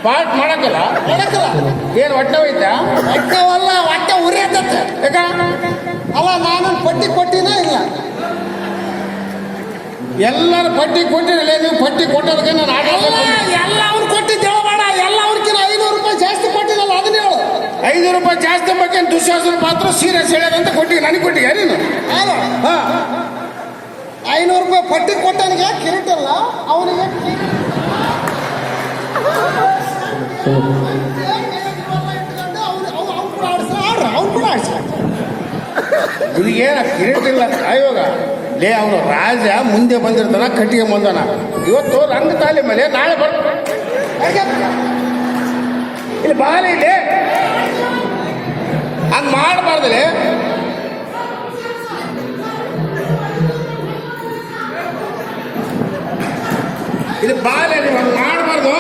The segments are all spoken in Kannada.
ಪಾಠ ಮಾಡಕ್ಕಲ್ಲ ಏನು ಹೊಟ್ಟೆ ಹೋಯ್ತಾ? ಹೊಟ್ಟೆವಲ್ಲ, ಹೊಟ್ಟೆ ಉರಿಯತ್ತ. ಯಾಕ? ಅಲ್ಲ ನಾನು ಪಟ್ಟಿ ಕೊಟ್ಟಿನ ಇಲ್ಲ. ಎಲ್ಲರ ಪಟ್ಟಿ ಕೊಟ್ಟಿರಲ್ಲ, ನೀವು ಪಟ್ಟಿ ಕೊಟ್ಟೋದಕ್ಕೆ ನಾನು ಎಲ್ಲ ಅವ್ನು ಕೊಟ್ಟಿದ್ದೇವ ಬೇಡ, ಎಲ್ಲ ಅವ್ರಿಗಿನ 500 ರೂಪಾಯಿ ಜಾಸ್ತಿ ಕೊಟ್ಟಿದ್ದಲ್ಲ ಅದನ್ನ ಹೇಳು. 5 ರೂಪಾಯಿ ಜಾಸ್ತಿ ಬಗ್ಗೆ ದುಶ್ಯಾಸನ ಪಾತ್ರ ಸೀರೆ ಸೆಳೆದಂತ ಕೊಟ್ಟಿ ನನಗೆ ಕೊಟ್ಟಿ ಯಾರೇನು? ಅಲ್ಲ 500 ರೂಪಾಯಿ ಪಟ್ಟಿ ಕೊಟ್ಟನಿಗೆ ಕಿರೀಟಲ್ಲ ಅವನಿಗೆ ಅವ್ನು ಕೂಡ ಆಡ್ಸ. ಇದಕ್ಕೇನ ಕಿರೀಟ ಇಲ್ಲ ಇವಾಗ. ಲೇ ಅವನು ರಾಜ ಮುಂದೆ ಬಂದಿರ್ತಾನ, ಕಟ್ಟಿಗೆ ಬಂದಾನ. ಇವತ್ತು ರಂಗ ತಾಲಿ ಮೇಲೆ ನಾಳೆ ಇಲ್ಲಿ ಬಾಲ ಇಲ್ಲಿ ಹಂಗ ಮಾಡಬಾರ್ದಲ್ಲಿ. ಇಲ್ಲಿ ಬಾಲ ನೀವು ಹಂಗ ಮಾಡಬಾರ್ದು.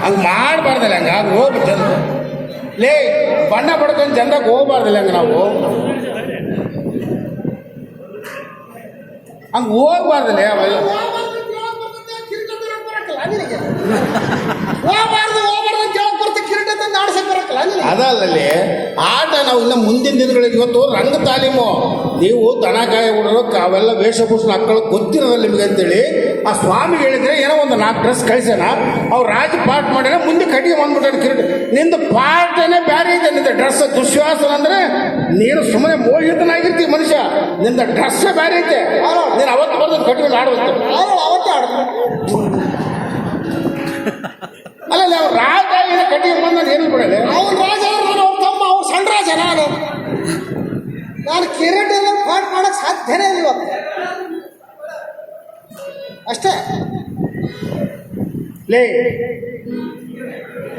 ಹಂಗೆ ಮಾಡಬಾರ್ದಲ್ಲ. ಹಂಗ ಅದು ಹೋಗ್ಬಿಟ್ಟು ಲೇ ಬಣ್ಣ ಪಡ್ಕೊಂಡು ಜನದಾಗ ಹೋಗ್ಬಾರ್ದಿಲ್ಲ. ಹಂಗೆ ನಾವು ಹಂಗೆ ಹೋಗ್ಬಾರ್ದಲ್ಲ. ಅವೆಲ್ಲ ಅದಲ್ಲಲ್ಲಿ ಆಟ ನಾವು ಇನ್ನು ಮುಂದಿನ ದಿನಗಳಿಗೆ ಇವತ್ತು ರಂಗ ತಾಲೀಮು. ನೀವು ದನಕಾಯಿ ಹುಡುಗರು ಅವೆಲ್ಲ ವೇಷಭೂಷಣ ಹಾಕೊಳ್ಳೋ ಗೊತ್ತಿರೋದಲ್ಲ ನಿಮಗೆ ಅಂತೇಳಿ ಆ ಸ್ವಾಮಿ ಹೇಳಿದ್ರೆ ಏನೋ ಒಂದು 4 ಡ್ರೆಸ್ ಕಳಿಸೋಣ. ಅವ್ರು ರಾಜ ಪಾಠ ಮಾಡಿದ್ರೆ ಮುಂದೆ ಕಟ್ಟಿಗೆ ಬಂದ್ಬಿಟ್ಟಾರೆ ಕಿರೀಟ. ನಿಂದು ಪಾಠನೇ ಬೇರೆ ಇದೆ. ನಿಂದ ಡ್ರೆಸ್ ದುಶ್ವಾಸನ ಅಂದ್ರೆ ನೀನು ಸುಮ್ಮನೆ ಮೋಹಿತನಾಗಿರ್ತೀವಿ ಮನುಷ್ಯ. ನಿಂದ ಡ್ರೆಸ್ ಬೇರೆ ಐತೆ. ನೀನು ಅವತ್ತು ಬರ್ದು ಕಟ್ಟಿಗೆ ಆಡ್ಬೇಕು. ಅವತ್ತೇ ಆಡ್ಬೇಕು. ಅಲ್ಲ ನಾವು ರಾಜ ಏನೋ ಕಟ್ಟಿಗೆ ಬಂದ ಏನು ಬಿಡಲ್ಲ. ಅವ್ನು ರಾಜ, ಅವ್ರ ತಮ್ಮ, ಅವ್ರು ಸಣ್ಣ ರಾಜ. ನಾನು ಕಿರೀಟ ಪಾಠ ಮಾಡಕ್ ಸಾಧ್ಯನೇ ಇಲ್ಲ ಇವತ್ತು. ಅಷ್ಟೇ ಲೇ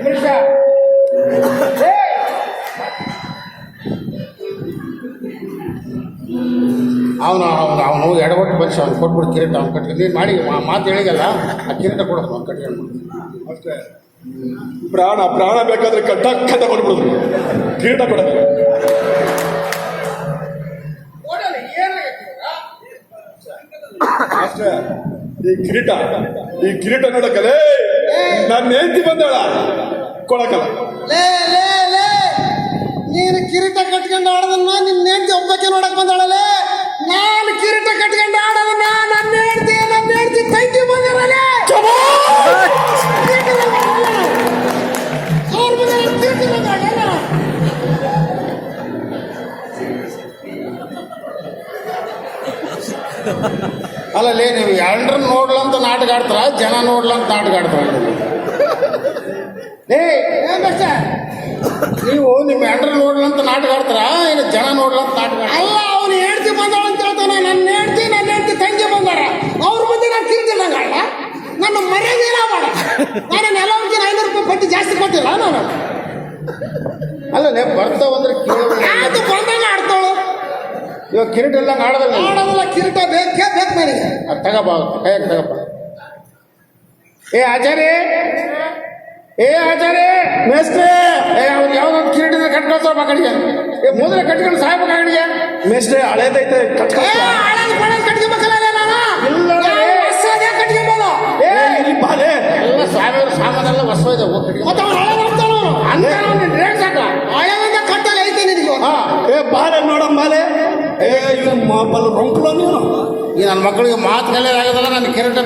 ಮನುಷ್ಯ ಅವನು ಎಡವಟ್ಟು ಬನ್ಸಿ ಅವ್ನು ಕೊಟ್ಬಿಡು ಕಿರೀಟ. ಅವ್ನು ಕಟ್ಕೊಂಡು ನೀನು ಮಾಡಿ ಮಾತು ಹೇಳಿಗಲ್ಲ, ಆ ಕಿರೀಟ ಕೊಡೋದು ಅವ್ನು ಕಟ್ಕೊಂಡು ಅಷ್ಟೇ. ಪ್ರಾಣ ಬೇಕಾದ್ರೆ ಕಟ್ಟ ಕೊಡ್ಬಿಡುದು, ಕಿರೀಟ ಕೊಡೋದು. ಅಷ್ಟೇ. ಈ ಕಿರೀಟ ನೋಡಕ್ಕಲೇ ನನ್ನ ಹೆಂಡತಿ ಬಂದಾಳ, ಕೊಡಕಲ್ಲ. ನೀನು ಕಿರೀಟ ಕಟ್ಕೊಂಡು ಆಡೋದನ್ನ ನಿನ್ನ ಹೆಂಡತಿ ಒಬ್ಬಕ್ಕೆ ನೋಡಕ್ ಬಂದಾಳಲ್ಲೇ. ನಾನು ಕಿರೀಟ ಕಟ್ಕೊಂಡು ಆಡೋದನ್ನ ನನ್ನ ಹೆಂಡತಿ ತಂಗಿ ಬಂದಿರಲೇ. ಅಲ್ಲಲ್ಲೇ ನೀವು ಎರಡರ ನೋಡ್ಲಂತ ನಾಟಕ ಆಡ್ತಾರ, ಜನ ನೋಡ್ಲಂತ ನಾಟಕ ಆಡ್ತಾರ. ನೀವು ನಿಮ್ಮ ಎರಡರ ನೋಡ್ಲಂತ ನಾಟಕ ಆಡ್ತಾರ, ಏನು ಜನ ನೋಡ್ಲಂತ ನಾಟಕ? ಅಲ್ಲ, ಅವನು ಹೆಂಡತಿ ಬಂದಾಳ ಅಂತ ಹೇಳ್ತಾನೆ. ನನ್ನ ಹೆಂಡತಿ ತಂಗಿ ಬಂದಾರ. ಅವ್ರ ಮುಂದೆ ನಾನು ಕಿರಿತಿದ್ದಂಗ ಅಲ್ಲ, ನನ್ನ ಮರ್ಯಾದೆ ಇಲ್ಲ ಮಾಡ. ನಾನು ಎಲ್ಲವರಿಗೆ 500 ರೂಪಾಯಿ ಪಟ್ಟಿ ಜಾಸ್ತಿ ಕೊಟ್ಟಿಲ್ಲ ನಾನು. ಅಲ್ಲೇ ಬರ್ತಾವಂದ್ರೆ ಅದು ಬಂದಾಗ ಆಡ್ತಾಳು. ಇವಾಗ ಕಿರೀಟ ಎಲ್ಲ ಆಡೋದಲ್ಲ, ಕಿರೀಟ ಬೇಕು ನನಗೆ. ಅದು ತಗಪ್ಪ, ಕೈಯಾಗ ತಗಪ್ಪ. ಆಚಾರ್ಯ ಮೇಸ್ಟ್ರೆ, ಅವ್ರು ಯಾವ್ದೊಂದು ಕಿರೀಟ ಕಟ್ಕೊಳ್ತಾರಪ್ಪ ಕಡೆಗೆ. ಮೊದಲೇ ಕಟ್ಕೊಂಡು ಸಾಯ್ಬೇಕು ಆ ಕಡೆಗೆ. ಮೇಸ್ಟ್ರೆ ಹಳೇದೈತೆ, ಕಟ್ಕೊಬೇಕಲ್ಲ ಬಾಲೆ ಎಲ್ಲ ಸಾವಿರ ಸಾಮಾನೆಲ್ಲ ಹೊಸ ಇದೆ. ಕಟ್ಟಲ್ಲ ಐತೆ ನಿನಗೆ. ಬಾಲೆ ನೋಡಮ್ಮ ಬಾಲೆ. ಇವನು ರಂಕುಲ ನೀನು. ಈ ನನ್ನ ಮಕ್ಕಳಿಗೆ ಮಾತು ಕಲೆ ಆಗೋದಲ್ಲ. ನನ್ನ ಕಿರೀಟ